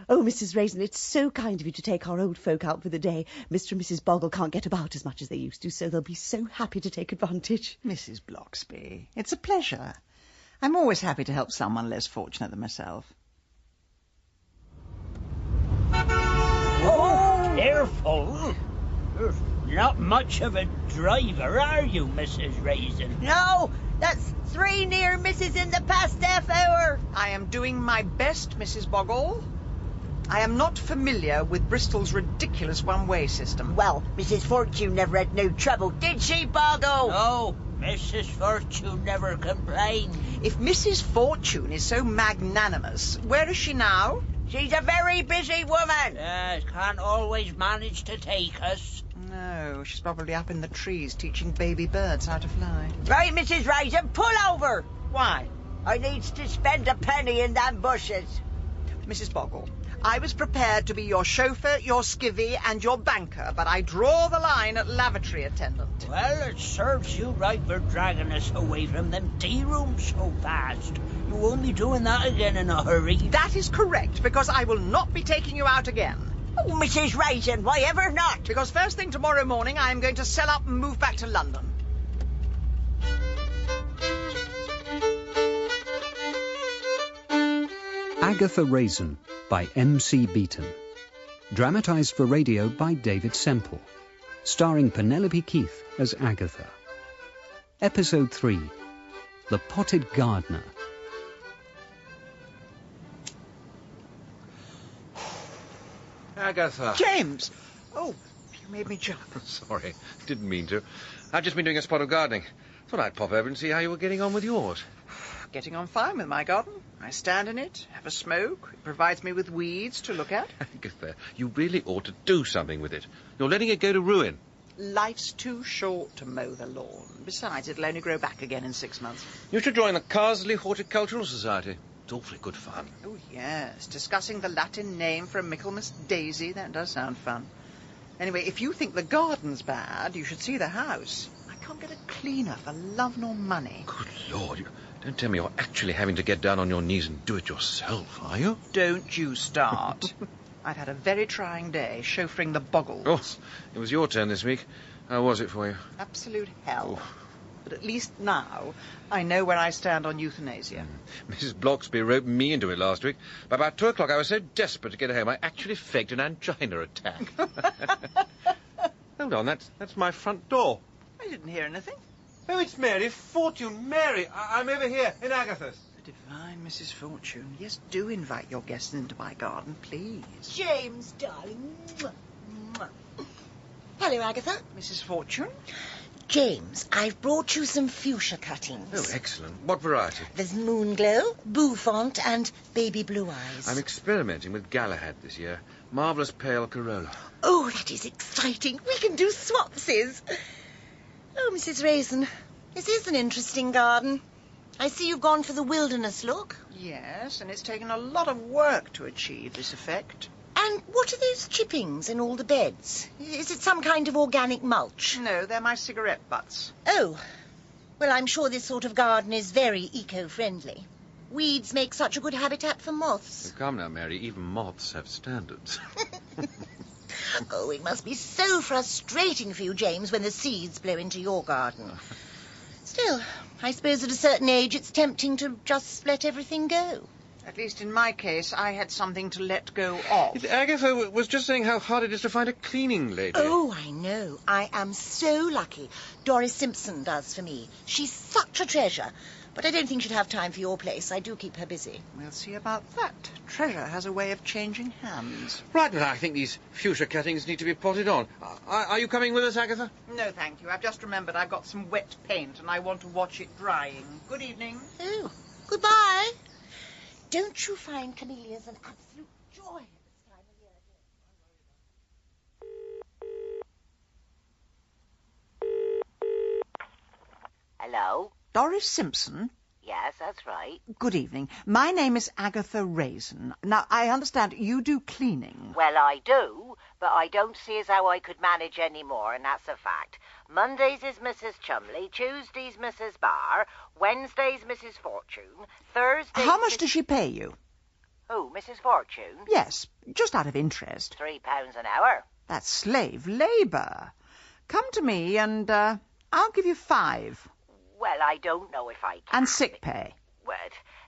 Oh, Mrs. Raisin, it's so kind of you to take our old folk out for the day. Mr. and Mrs. Boggle can't get about as much as they used to, so they'll be so happy to take advantage. Mrs. Bloxby, it's a pleasure. I'm always happy to help someone less fortunate than myself. Oh, careful. You're not much of a driver, are you, Mrs. Raisin? No, that's 3 near misses in the past half hour. I am doing my best, Mrs. Boggle. I am not familiar with Bristol's ridiculous one-way system. Well, Mrs. Fortune never had no trouble, did she, Boggle? No, Mrs. Fortune never complained. If Mrs. Fortune is so magnanimous, where is she now? She's a very busy woman. Can't always manage to take us. No, she's probably up in the trees teaching baby birds how to fly. Right, Mrs. Raisin, pull over. Why? I needs to spend a penny in them bushes. Mrs. Boggle, I was prepared to be your chauffeur, your skivvy, and your banker, but I draw the line at lavatory attendant. Well, it serves you right for dragging us away from them tea rooms so fast. You won't be doing that again in a hurry. That is correct, because I will not be taking you out again. Oh, Mrs. Raisin, why ever not? Because first thing tomorrow morning, I am going to sell up and move back to London. Agatha Raisin by M.C. Beaton. Dramatised for radio by David Semple. Starring Penelope Keith as Agatha. Episode 3. The Potted Gardener. Agatha. James! Oh, you made me jump. Sorry, didn't mean to. I've just been doing a spot of gardening. Thought I'd pop over and see how you were getting on with yours. Getting on fine with my garden. I stand in it, have a smoke. It provides me with weeds to look at. Agatha, you really ought to do something with it. You're letting it go to ruin. Life's too short to mow the lawn. Besides, it'll only grow back again in 6 months. You should join the Carsely Horticultural Society. It's awfully good fun. Oh, yes. Discussing the Latin name for a Michaelmas daisy. That does sound fun. Anyway, if you think the garden's bad, you should see the house. I can't get a cleaner for love nor money. Good Lord, don't tell me you're actually having to get down on your knees and do it yourself, are you? Don't you start. I've had a very trying day chauffeuring the Boggles. Oh, it was your turn this week. How was it for you? Absolute hell. Oh. But at least now I know where I stand on euthanasia. Mrs. Bloxby roped me into it last week. By about 2 o'clock I was so desperate to get home I actually faked an angina attack. Hold on, that's my front door. I didn't hear anything. Oh, it's Mary Fortune. Mary, I'm over here in Agatha's. The divine Mrs. Fortune. Yes, do invite your guests into my garden, please. James, darling. Hello, Agatha. Mrs. Fortune? James, I've brought you some fuchsia cuttings. Oh, excellent. What variety? There's Moonglow, Bouffant, and Baby Blue Eyes. I'm experimenting with Galahad this year. Marvellous pale corolla. Oh, that is exciting. We can do swapsies. Oh, Mrs. Raisin, this is an interesting garden. I see you've gone for the wilderness look. Yes, and it's taken a lot of work to achieve this effect. And what are those chippings in all the beds? Is it some kind of organic mulch? No, they're my cigarette butts. Oh, well, I'm sure this sort of garden is very eco-friendly. Weeds make such a good habitat for moths. Oh, come now, Mary. Even moths have standards. Oh, it must be so frustrating for you, James, when the seeds blow into your garden. Still, I suppose at a certain age it's tempting to just let everything go. At least in my case, I had something to let go of. Agatha was just saying how hard it is to find a cleaning lady. Oh, I know. I am so lucky. Doris Simpson does for me. She's such a treasure. But I don't think she'd have time for your place. I do keep her busy. We'll see about that. Treasure has a way of changing hands. Right, but I think these fuchsia cuttings need to be potted on. Are you coming with us, Agatha? No, thank you. I've just remembered I've got some wet paint and I want to watch it drying. Good evening. Oh, goodbye. Don't you find camellias an absolute joy at this time of year? Hello? Doris Simpson? Yes, that's right. Good evening. My name is Agatha Raisin. Now, I understand you do cleaning. Well, I do, but I don't see as how I could manage any more, and that's a fact. Mondays is Mrs. Chumley, Tuesdays Mrs. Barr, Wednesdays Mrs. Fortune, Thursdays... How much does she pay you? Who, Mrs. Fortune? Yes, just out of interest. £3 an hour. That's slave labour. Come to me and I'll give you 5. Well, I don't know if I can. And sick pay. Well,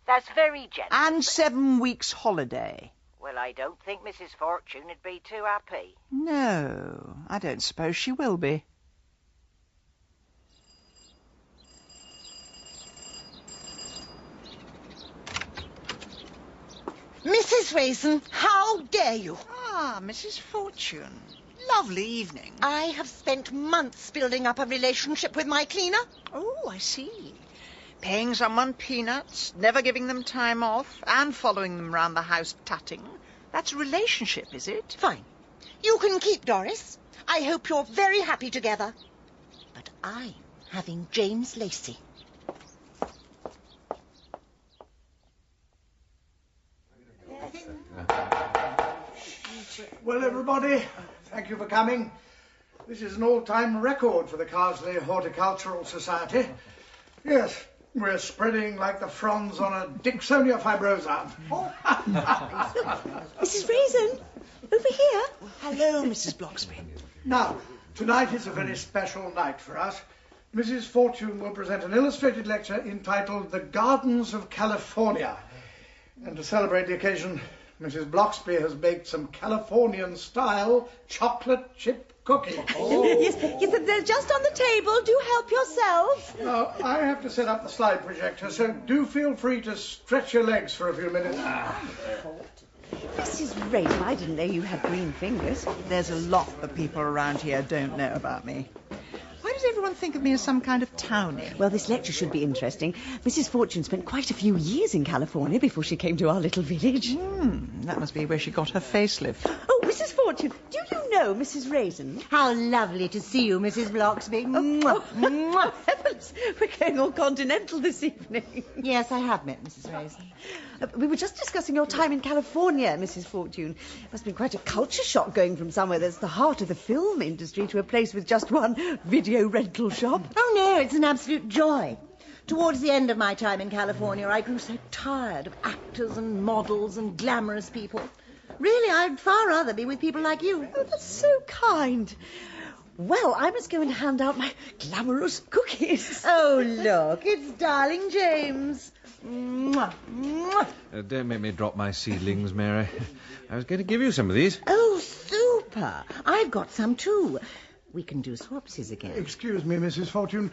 that's very generous. And 7 weeks holiday. Well, I don't think Mrs. Fortune would be too happy. No, I don't suppose she will be. Mrs. Raisin, how dare you? Ah, Mrs. Fortune. Lovely evening. I have spent months building up a relationship with my cleaner. Oh, I see. Paying someone peanuts, never giving them time off, and following them round the house tutting. That's a relationship, is it? Fine. You can keep Doris. I hope you're very happy together. But I'm having James Lacey. Well, everybody, thank you for coming. This is an all-time record for the Carsely Horticultural Society. Yes, we're spreading like the fronds on a Dicksonia fibrosa. Mrs. Raisin, over here. Hello, Mrs. Bloxby. Now, tonight is a very special night for us. Mrs. Fortune will present an illustrated lecture entitled The Gardens of California. And to celebrate the occasion, Mrs. Bloxby has baked some Californian-style chocolate chip cookies. Yes, they're just on the table. Do help yourself. Now, I have to set up the slide projector, so do feel free to stretch your legs for a few minutes. Mrs. Raisin, I didn't know you had green fingers. There's a lot that people around here don't know about me. Why does everyone think of me as some kind of townie? Well, this lecture should be interesting. Mrs. Fortune spent quite a few years in California before she came to our little village. That must be where she got her facelift. Oh, Mrs. Fortune, do you know Mrs. Raisin? How lovely to see you, Mrs. Bloxby. Mwah, mwah. Heavens, we're going all continental this evening. Yes, I have met Mrs. Raisin. We were just discussing your time in California, Mrs. Fortune. It must have been quite a culture shock going from somewhere that's the heart of the film industry to a place with just one video rental shop. Oh, no, it's an absolute joy. Towards the end of my time in California, I grew so tired of actors and models and glamorous people. Really, I'd far rather be with people like you. Oh, that's so kind. Well, I must go and hand out my glamorous cookies. Oh, look, it's darling James. Mwah, mwah. Don't make me drop my seedlings, Mary. I was going to give you some of these. Oh, super. I've got some too. We can do swapsies again. Excuse me, Mrs. Fortune.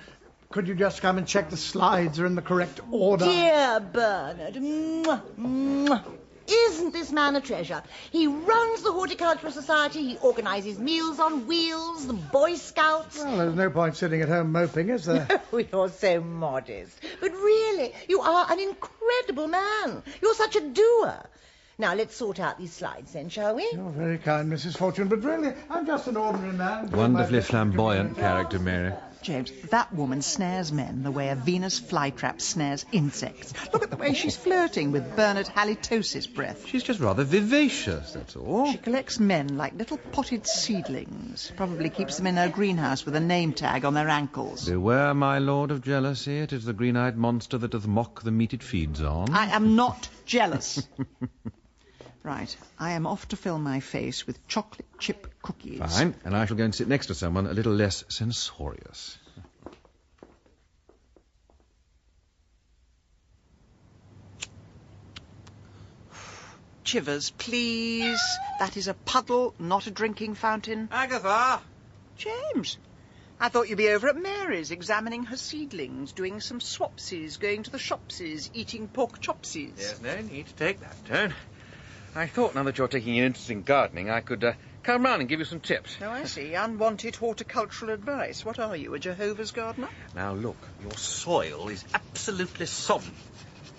Could you just come and check the slides are in the correct order? Dear Bernard. Mwah, mwah. Isn't this man a treasure? He runs the Horticultural Society, he organises meals on wheels, the Boy Scouts. Well, there's no point sitting at home moping, is there? You're so modest. But really, you are an incredible man. You're such a doer. Now, let's sort out these slides then, shall we? You're very kind, Mrs. Fortune, but really, I'm just an ordinary man. Wonderfully flamboyant character, Mary. James, that woman snares men the way a Venus flytrap snares insects. Look at the way she's flirting with Bernard Halitosis breath. She's just rather vivacious, that's all. She collects men like little potted seedlings. Probably keeps them in her greenhouse with a name tag on their ankles. Beware, my lord of jealousy. It is the green-eyed monster that doth mock the meat it feeds on. I am not jealous. Right, I am off to fill my face with chocolate chip cookies. Fine, and I shall go and sit next to someone a little less censorious. Chivers, please. That is a puddle, not a drinking fountain. Agatha! James, I thought you'd be over at Mary's examining her seedlings, doing some swapsies, going to the shopsies, eating pork chopsies. There's no need to take that tone. I thought now that you're taking an interest in gardening, I could come round and give you some tips. Oh, I see. Unwanted horticultural advice. What are you, a Jehovah's gardener? Now, look, your soil is absolutely sodden.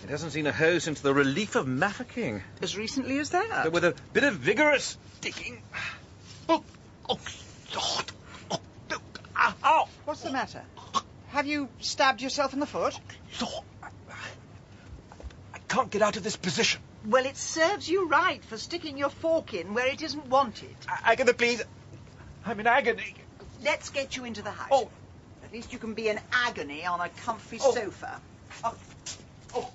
It hasn't seen a hoe since the relief of Mafeking. As recently as that? But with a bit of vigorous digging... Oh, Lord! Oh, no. Ow! What's the matter? Have you stabbed yourself in the foot? Lord, I can't get out of this position. Well, it serves you right for sticking your fork in where it isn't wanted. Agatha, please. I'm in agony. Let's get you into the house. Oh. At least you can be in agony on a comfy sofa. Oh.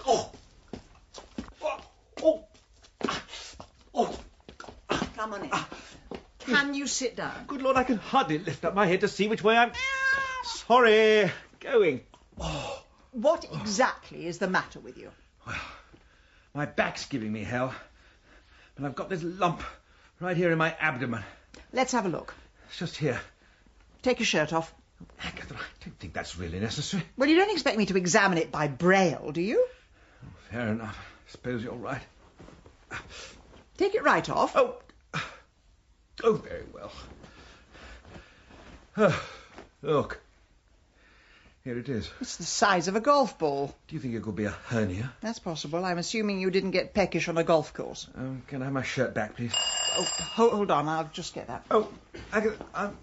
Oh. Come on in. Can you sit down? Good Lord, I can hardly lift up my head to see which way I'm... Sorry, going. Oh. What exactly is the matter with you? Well, my back's giving me hell. And I've got this lump right here in my abdomen. Let's have a look. It's just here. Take your shirt off. Agatha, I don't think that's really necessary. Well, you don't expect me to examine it by braille, do you? Oh, fair enough. I suppose you're right. Take it right off. Oh, very well. Look. Here it is. It's the size of a golf ball. Do you think it could be a hernia? That's possible. I'm assuming you didn't get peckish on a golf course. Can I have my shirt back, please? Oh, hold on. I'll just get that. Oh, Agatha,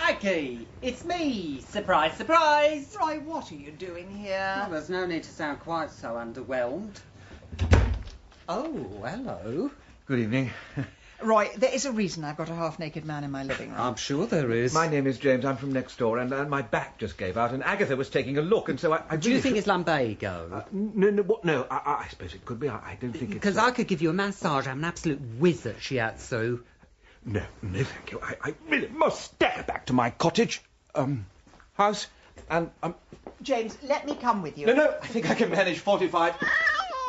Aggie, it's me. Surprise, surprise. Roy, what are you doing here? Well, there's no need to sound quite so underwhelmed. Oh, hello. Good evening. Roy, there is a reason I've got a half-naked man in my living room. I'm sure there is. My name is James. I'm from next door, and my back just gave out, and Agatha was taking a look, and so I Do you think it's lumbago? No, I suppose it could be. I don't think it's... Because I could give you a massage. I'm an absolute whiz at shiatsu. No, thank you. I really must stare back to my cottage, house, and... James, let me come with you. No, I think I can manage 45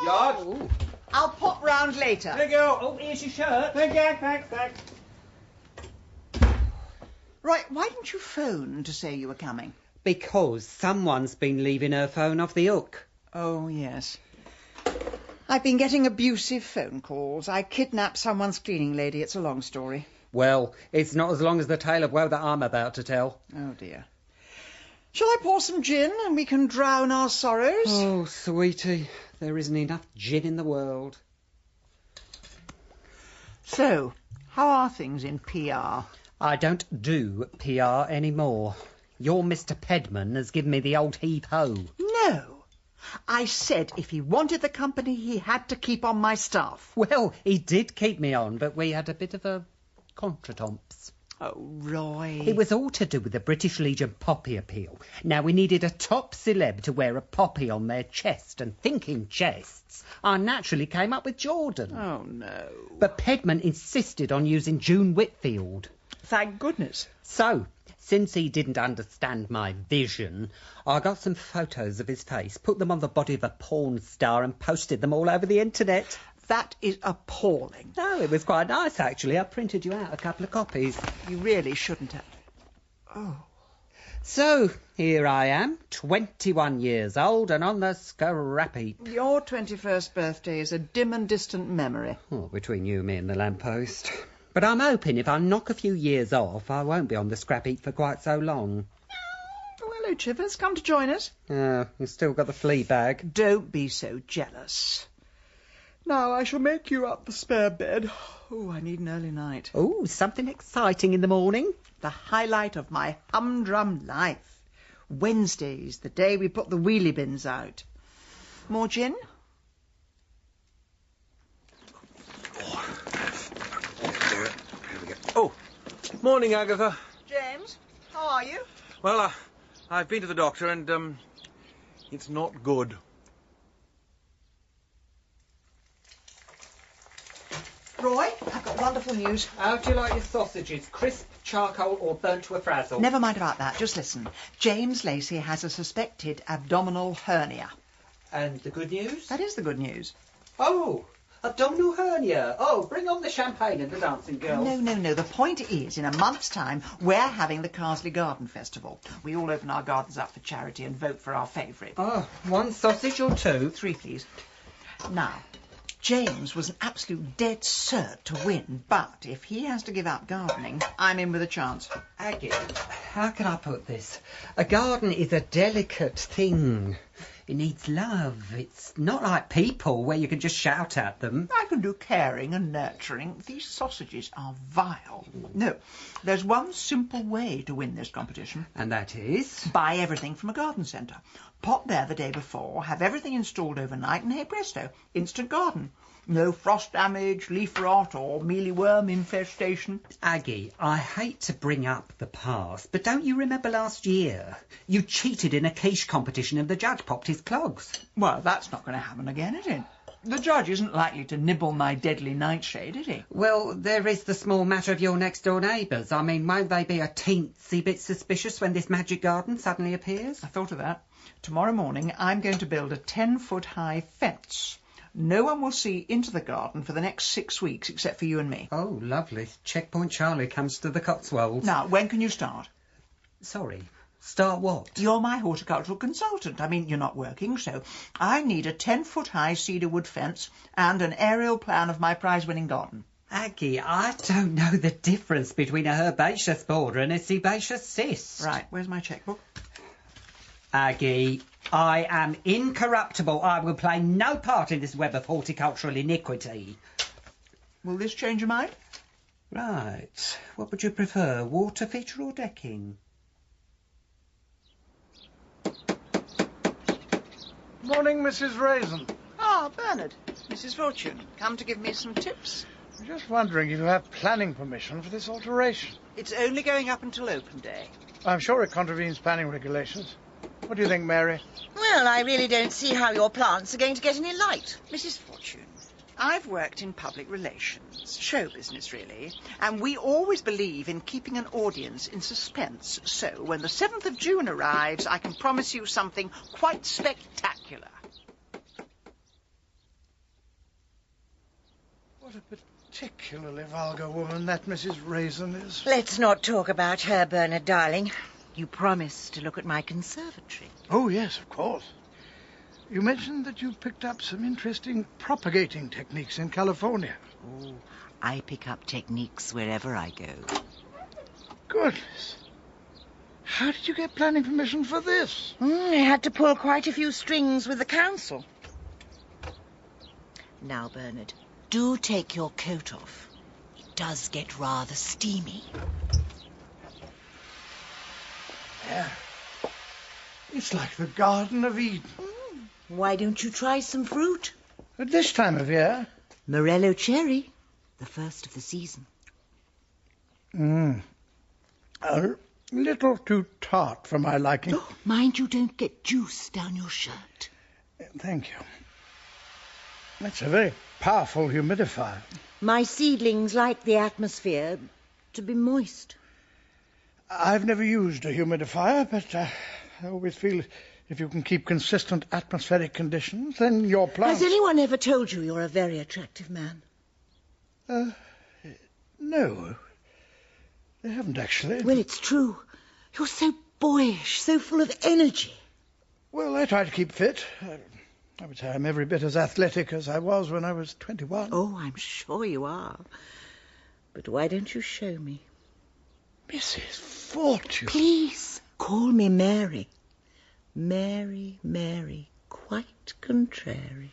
yards. Ooh. I'll pop round later. Thank you. Oh, here's your shirt. Thank you, thanks. Roy, why didn't you phone to say you were coming? Because someone's been leaving her phone off the hook. Oh, yes. I've been getting abusive phone calls. I kidnapped someone's cleaning lady. It's a long story. Well, it's not as long as the tale of woe that I'm about to tell. Oh, dear. Shall I pour some gin and we can drown our sorrows? Oh, sweetie, there isn't enough gin in the world. So, how are things in PR? I don't do PR anymore. Your Mr. Pedman has given me the old heave-ho. No. I said if he wanted the company, he had to keep on my staff. Well, he did keep me on, but we had a bit of a contretemps. Oh, Roy. It was all to do with the British Legion poppy appeal. Now, we needed a top celeb to wear a poppy on their chest, and thinking chests, I naturally came up with Jordan. Oh, no. But Pedman insisted on using June Whitfield. Thank goodness. So, since he didn't understand my vision, I got some photos of his face, put them on the body of a porn star and posted them all over the internet. That is appalling. No, it was quite nice, actually. I printed you out a couple of copies. You really shouldn't have. Oh. So, here I am, 21 years old and on the scrap heap. Your 21st birthday is a dim and distant memory. Oh, between you, me and the lamppost. But I'm hoping if I knock a few years off, I won't be on the scrap heap for quite so long. Oh, hello, Chivers. Come to join us. Oh, you've still got the flea bag. Don't be so jealous. Now I shall make you up the spare bed. Oh, I need an early night. Oh, something exciting in the morning. The highlight of my humdrum life. Wednesday's the day we put the wheelie bins out. More gin? Oh, morning, Agatha. James, how are you? Well, I've been to the doctor and, it's not good. Roy, I've got wonderful news. How do you like your sausages? Crisp, charcoal or burnt to a frazzle? Never mind about that. Just listen. James Lacey has a suspected abdominal hernia. And the good news? That is the good news. Oh, abdominal hernia. Oh, bring on the champagne and the dancing girls. No. The point is, in a month's time, we're having the Carsely Garden Festival. We all open our gardens up for charity and vote for our favourite. Oh, one sausage or two? 3, please. Now, James was an absolute dead cert to win, but if he has to give up gardening, I'm in with a chance. Aggie, how can I put this? A garden is a delicate thing. It needs love. It's not like people where you can just shout at them. I can do caring and nurturing. These sausages are vile. No, there's one simple way to win this competition. And that is? Buy everything from a garden centre. Pop there the day before, have everything installed overnight, and hey presto, instant garden. No frost damage, leaf rot, or mealyworm infestation. Aggie, I hate to bring up the past, but don't you remember last year? You cheated in a quiche competition and the judge popped his clogs. Well, that's not going to happen again, is it? The judge isn't likely to nibble my deadly nightshade, is he? Well, there is the small matter of your next-door neighbours. I mean, won't they be a teensy bit suspicious when this magic garden suddenly appears? I thought of that. Tomorrow morning I'm going to build a 10-foot-high fence. No one will see into the garden for the next 6 weeks except for you and me. Oh, lovely. Checkpoint Charlie comes to the Cotswolds. Now, when can you start? Sorry. Start what? You're my horticultural consultant. I mean, you're not working, so I need a 10-foot-high cedar wood fence and an aerial plan of my prize-winning garden. Aggie, I don't know the difference between a herbaceous border and a sebaceous cyst. Right, where's my chequebook? Aggie, I am incorruptible. I will play no part in this web of horticultural iniquity. Will this change your mind? Right. What would you prefer, water feature or decking? Morning, Mrs. Raisin. Ah, Bernard. Mrs. Fortune, come to give me some tips. I'm just wondering if you have planning permission for this alteration. It's only going up until open day. I'm sure it contravenes planning regulations. What do you think, Mary? Well, I really don't see how your plants are going to get any light. Mrs. Fortune, I've worked in public relations, show business really, and we always believe in keeping an audience in suspense. So when the 7th of June arrives, I can promise you something quite spectacular. What a particularly vulgar woman that Mrs. Raisin is. Let's not talk about her, Bernard, darling. You promised to look at my conservatory. Oh, yes, of course. You mentioned that you picked up some interesting propagating techniques in California. Oh, I pick up techniques wherever I go. Goodness. How did you get planning permission for this? I had to pull quite a few strings with the council. Now, Bernard, do take your coat off. It does get rather steamy. Yeah. It's like the Garden of Eden. Why don't you try some fruit? At this time of year? Morello cherry, the first of the season. A little too tart for my liking. Oh, mind you don't get juice down your shirt. Thank you. That's a very powerful humidifier. My seedlings like the atmosphere to be moist. I've never used a humidifier, but I always feel if you can keep consistent atmospheric conditions, then your plants... Has anyone ever told you you're a very attractive man? No. They haven't, actually. Well, it's true. You're so boyish, so full of energy. Well, I try to keep fit. I would say I'm every bit as athletic as I was when I was 21. Oh, I'm sure you are. But why don't you show me? Mrs. Fortune. Please, call me Mary. Mary, Mary, quite contrary.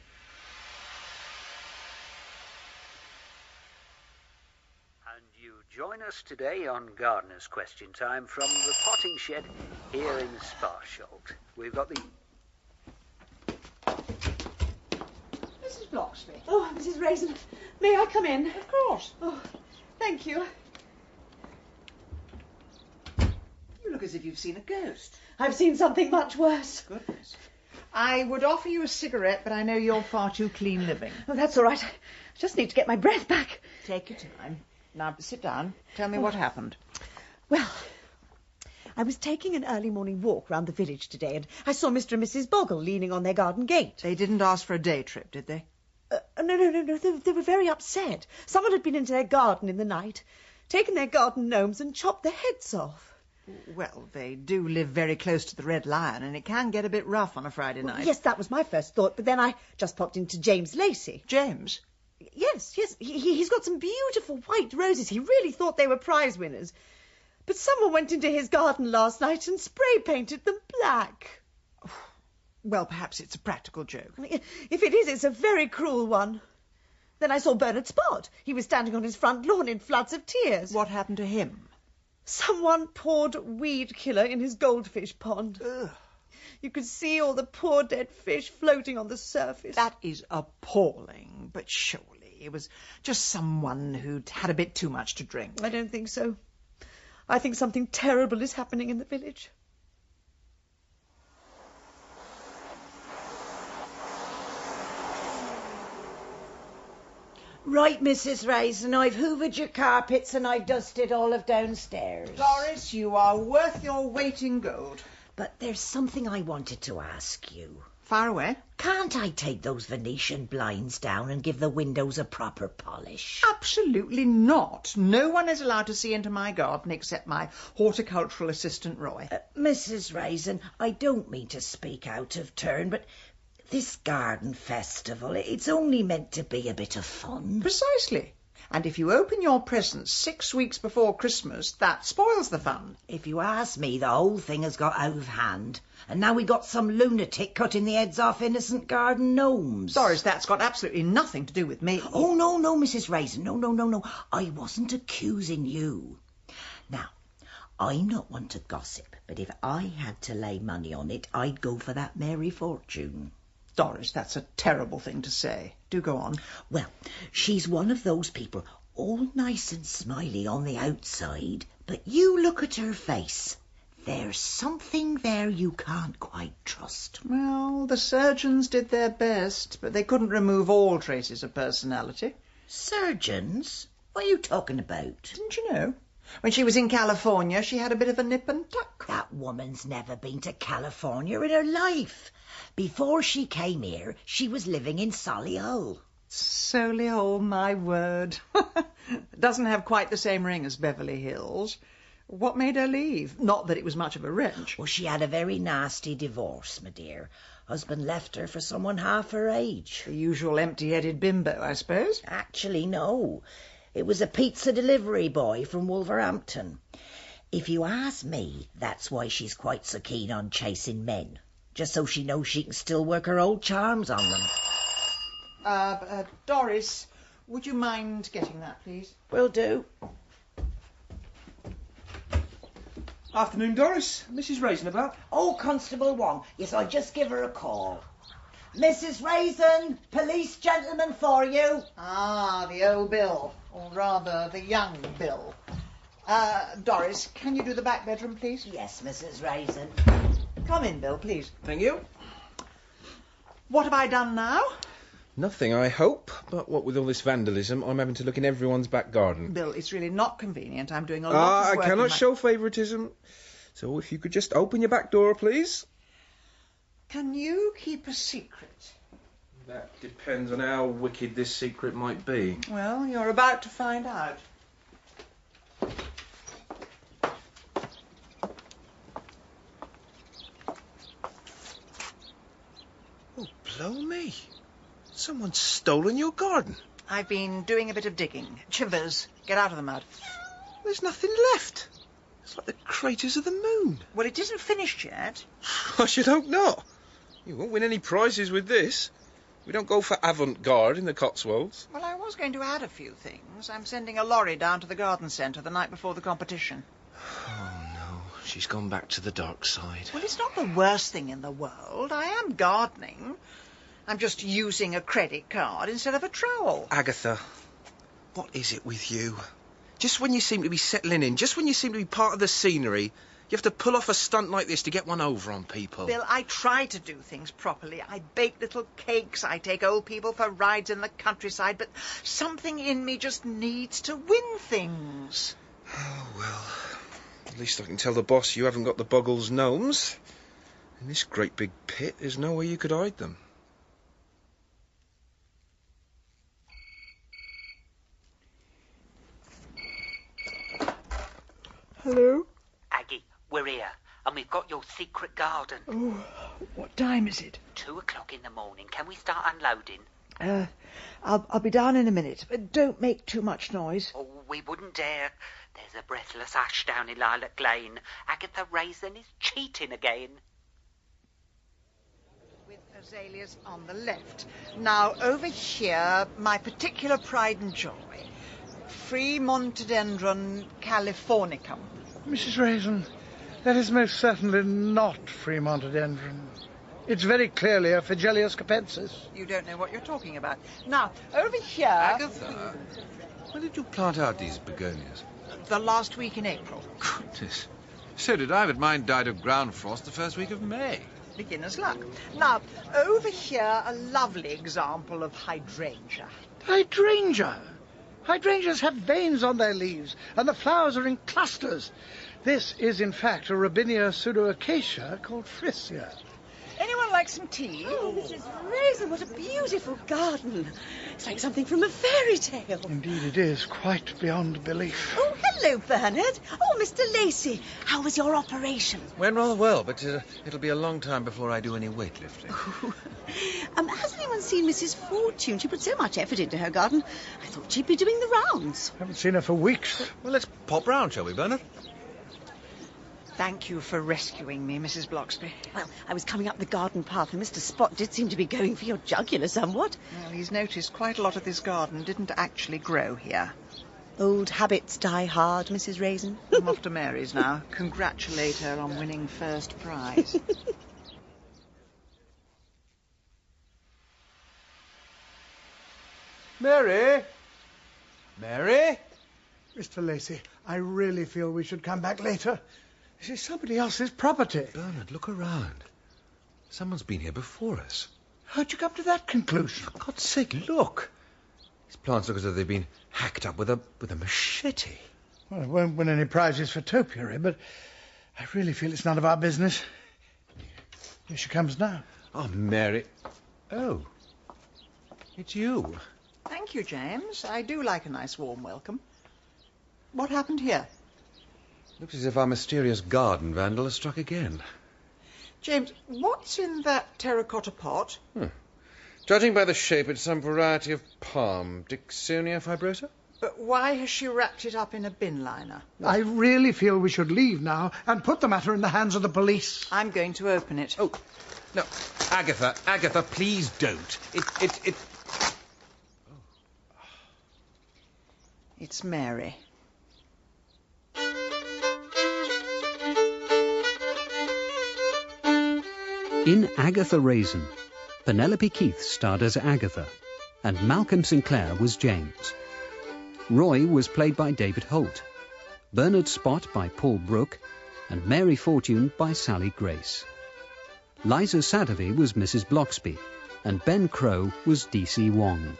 And you join us today on Gardener's Question Time from the potting shed here in Sparsholt. We've got the... Mrs. Bloxley. Oh, Mrs. Raisin, may I come in? Of course. Oh, thank you. You look as if you've seen a ghost. I've seen something much worse. Goodness. I would offer you a cigarette, but I know you're far too clean living. Oh, that's all right. I just need to get my breath back. Take your time. Now, sit down. Tell me what happened. Well, I was taking an early morning walk round the village today, and I saw Mr. and Mrs. Boggle leaning on their garden gate. They didn't ask for a day trip, did they? No. They were very upset. Someone had been into their garden in the night, taken their garden gnomes and chopped their heads off. Well, they do live very close to the Red Lion, and it can get a bit rough on a Friday night. Yes, that was my first thought, but then I just popped into James Lacey. James? Yes. He's got some beautiful white roses. He really thought they were prize winners. But someone went into his garden last night and spray painted them black. Well, perhaps it's a practical joke. If it is, it's a very cruel one. Then I saw Bernard Spot. He was standing on his front lawn in floods of tears. What happened to him? Someone poured weed killer in his goldfish pond. Ugh. You could see all the poor dead fish floating on the surface. That is appalling, but surely it was just someone who'd had a bit too much to drink. I don't think so. I think something terrible is happening in the village. Right, Mrs. Raisin, I've hoovered your carpets and I've dusted all of downstairs. Doris, you are worth your weight in gold. But there's something I wanted to ask you. Far away. Can't I take those Venetian blinds down and give the windows a proper polish? Absolutely not. No one is allowed to see into my garden except my horticultural assistant, Roy. Mrs. Raisin, I don't mean to speak out of turn, but this garden festival, it's only meant to be a bit of fun. Precisely. And if you open your presents 6 weeks before Christmas, that spoils the fun. If you ask me, the whole thing has got out of hand. And now we got some lunatic cutting the heads off innocent garden gnomes. Doris, that's got absolutely nothing to do with me. Oh, no, Mrs. Raisin. No. I wasn't accusing you. Now, I'm not one to gossip, but if I had to lay money on it, I'd go for that Mary Fortune. Doris, that's a terrible thing to say. Do go on. Well, she's one of those people, all nice and smiley on the outside, but you look at her face. There's something there you can't quite trust. Well, the surgeons did their best, but they couldn't remove all traces of personality. Surgeons? What are you talking about? Didn't you know? When she was in California, she had a bit of a nip and tuck. That woman's never been to California in her life. Before she came here, she was living in Solihull. Solihull, my word. Doesn't have quite the same ring as Beverly Hills. What made her leave? Not that it was much of a wrench. Well, she had a very nasty divorce, my dear. Husband left her for someone half her age. The usual empty-headed bimbo, I suppose? Actually, no. It was a pizza delivery boy from Wolverhampton. If you ask me, that's why she's quite so keen on chasing men. Just so she knows she can still work her old charms on them. Doris, would you mind getting that, please? Will do. Afternoon, Doris. Mrs. Raisin about? Oh, Constable Wong. Yes, I'll just give her a call. Mrs. Raisin, police gentleman for you. Ah, the old Bill. Or rather, the young Bill. Doris, can you do the back bedroom, please? Yes, Mrs. Raisin. Come in, Bill, please. Thank you. What have I done now? Nothing, I hope. But what with all this vandalism, I'm having to look in everyone's back garden. Bill, it's really not convenient. I'm doing a lot of work. I cannot show favouritism. So if you could just open your back door, please. Can you keep a secret? That depends on how wicked this secret might be. Well, you're about to find out. Oh, blow me. Someone's stolen your garden. I've been doing a bit of digging. Chivers, get out of the mud. There's nothing left. It's like the craters of the moon. Well, it isn't finished yet. I should hope not. You won't win any prizes with this. We don't go for avant-garde in the Cotswolds. Well, I was going to add a few things. I'm sending a lorry down to the garden centre the night before the competition. Oh, no. She's gone back to the dark side. Well, it's not the worst thing in the world. I am gardening. I'm just using a credit card instead of a trowel. Agatha, what is it with you? Just when you seem to be settling in, just when you seem to be part of the scenery, you have to pull off a stunt like this to get one over on people. Bill, I try to do things properly. I bake little cakes. I take old people for rides in the countryside. But something in me just needs to win things. Oh, well, at least I can tell the boss you haven't got the Buggles gnomes. In this great big pit, there's no way you could hide them. Hello? Aggie, we're here, and we've got your secret garden. Oh, what time is it? 2 o'clock in the morning. Can we start unloading? I'll be down in a minute. But don't make too much noise. Oh, we wouldn't dare. There's a breathless ash down in Lilac Lane. Agatha Raisin is cheating again. With azaleas on the left. Now, over here, my particular pride and joy. Free Montedendron californicum. Mrs. Raisin, that is most certainly not free Montedendron. It's very clearly a Phygelius capensis. You don't know what you're talking about. Now, over here... Agatha, when did you plant out these begonias? The last week in April. Goodness. So did I, but mine died of ground frost the first week of May. beginner's luck. Now, over here, a lovely example of hydrangea. Hydrangea? Hydrangeas have veins on their leaves, and the flowers are in clusters. This is, in fact, a Robinia pseudoacacia called Frisia. Anyone like some tea? Oh, Mrs. Raisin, what a beautiful garden. It's like something from a fairy tale. Indeed it is, quite beyond belief. Oh, hello, Bernard. Oh, Mr. Lacey, how was your operation? Went rather well, but it'll be a long time before I do any weightlifting. Has anyone seen Mrs. Fortune? She put so much effort into her garden. I thought she'd be doing the rounds. Haven't seen her for weeks. Well, let's pop round, shall we, Bernard? Thank you for rescuing me, Mrs. Bloxby. Well, I was coming up the garden path, and Mr. Spot did seem to be going for your jugular somewhat. Well, he's noticed quite a lot of this garden didn't actually grow here. Old habits die hard, Mrs. Raisin. I'm off to Mary's now. Congratulate her on winning first prize. Mary? Mary? Mr. Lacey, I really feel we should come back later. This is somebody else's property. Bernard, look around. Someone's been here before us. How'd you come to that conclusion? For God's sake, look. These plants look as though they've been hacked up with a machete. Well, I won't win any prizes for topiary, but I really feel it's none of our business. Here she comes now. Oh, Mary. Oh. It's you. Thank you, James. I do like a nice warm welcome. What happened here? Looks as if our mysterious garden vandal has struck again. James, what's in that terracotta pot? Judging by the shape, it's some variety of palm. Dicksonia fibrosa? But why has she wrapped it up in a bin liner? I really feel we should leave now and put the matter in the hands of the police. I'm going to open it. Oh, no. Agatha, please don't. It's Mary. In Agatha Raisin, Penelope Keith starred as Agatha, and Malcolm Sinclair was James. Roy was played by David Holt, Bernard Spot by Paul Brooke, and Mary Fortune by Sally Grace. Liza Sadovy was Mrs. Bloxby, and Ben Crow was D.C. Wong.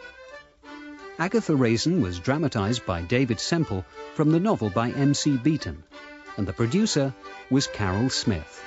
Agatha Raisin was dramatised by David Semple from the novel by M.C. Beaton, and the producer was Carol Smith.